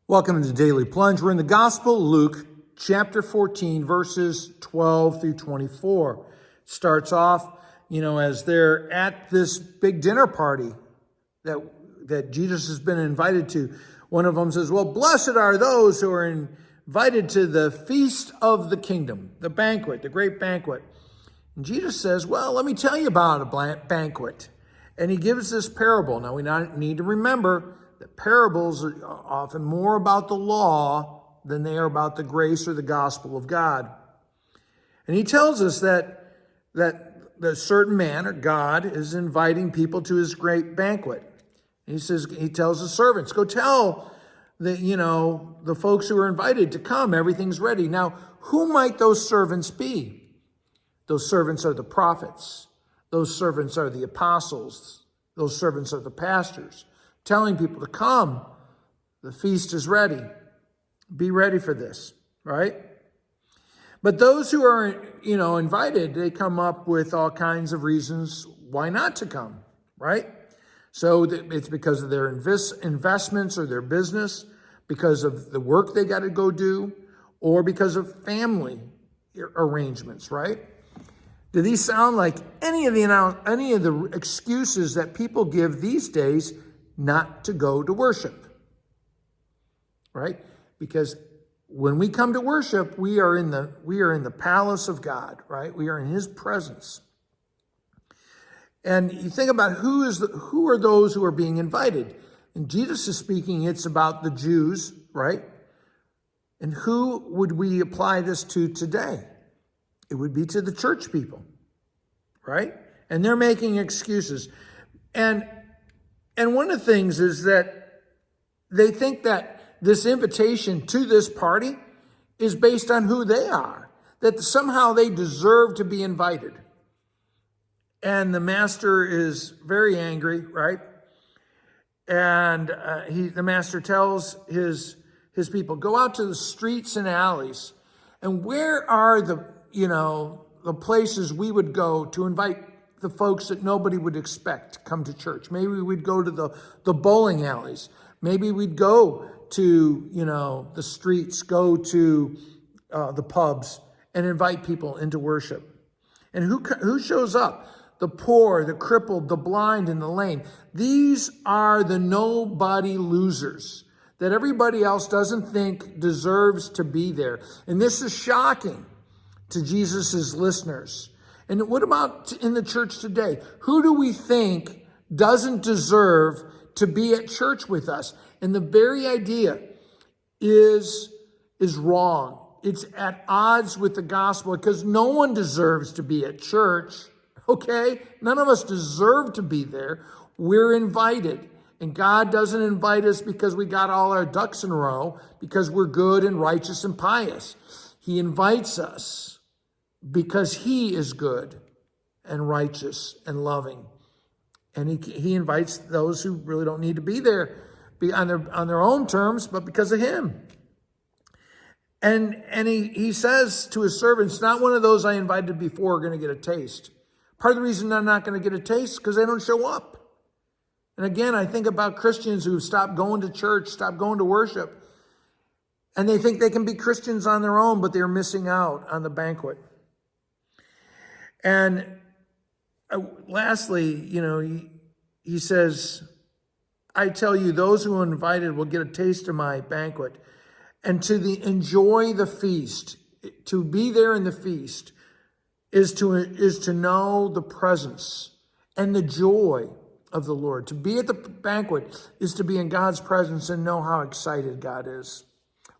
Welcome to the Daily Plunge. We're in the Gospel, Luke, chapter 14, verses 12 through 24. It starts off, as they're at this big dinner party that Jesus has been invited to. One of them says, well, blessed are those who are invited to the feast of the kingdom, the banquet, the great banquet. And Jesus says, well, let me tell you about a banquet. And he gives this parable. Now, we need to remember that parables are often more about the law than they are about the grace or the gospel of God. And he tells us that the certain man or God is inviting people to his great banquet. And he tells the servants, go tell the folks who are invited to come. Everything's ready. Now, who might those servants be? Those servants are the prophets. Those servants are the apostles. Those servants are the pastors, telling people to come. The feast is ready. Be ready for this, right? But those who are, invited, they come up with all kinds of reasons why not to come, right? So it's because of their investments or their business, because of the work they got to go do, or because of family arrangements, right? Do these sound like any of the excuses that people give these days not to go to worship? Right? Because when we come to worship, we are in the palace of God, right? We are in his presence. And you think about who are those who are being invited? And Jesus is speaking, it's about the Jews, right? And who would we apply this to today? It would be to the church people, right? And they're making excuses. And one of the things is that they think that this invitation to this party is based on who they are, that somehow they deserve to be invited. And the master is very angry, right? And the master tells his people, go out to the streets and alleys. And where are the places we would go to invite the folks that nobody would expect to come to church? Maybe we'd go to the bowling alleys. Maybe we'd go to, the streets, go to the pubs and invite people into worship. And who shows up? The poor, the crippled, the blind, and the lame. These are the nobody losers that everybody else doesn't think deserves to be there. And this is shocking to Jesus's listeners. And what about in the church today? Who do we think doesn't deserve to be at church with us? And the very idea is wrong. It's at odds with the gospel because no one deserves to be at church, okay? None of us deserve to be there. We're invited. And God doesn't invite us because we got all our ducks in a row, because we're good and righteous and pious. He invites us because he is good and righteous and loving. And he invites those who really don't need to be there on their own terms, but because of him. And he says to his servants, not one of those I invited before are going to get a taste. Part of the reason they're not going to get a taste is because they don't show up. And again, I think about Christians who stop going to church, stop going to worship, and they think they can be Christians on their own, but they're missing out on the banquet. And lastly, he says, I tell you, those who are invited will get a taste of my banquet. And to enjoy the feast, to be there in the feast, is to know the presence and the joy of the Lord. To be at the banquet is to be in God's presence and know how excited God is.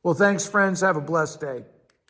Well, thanks, friends. Have a blessed day.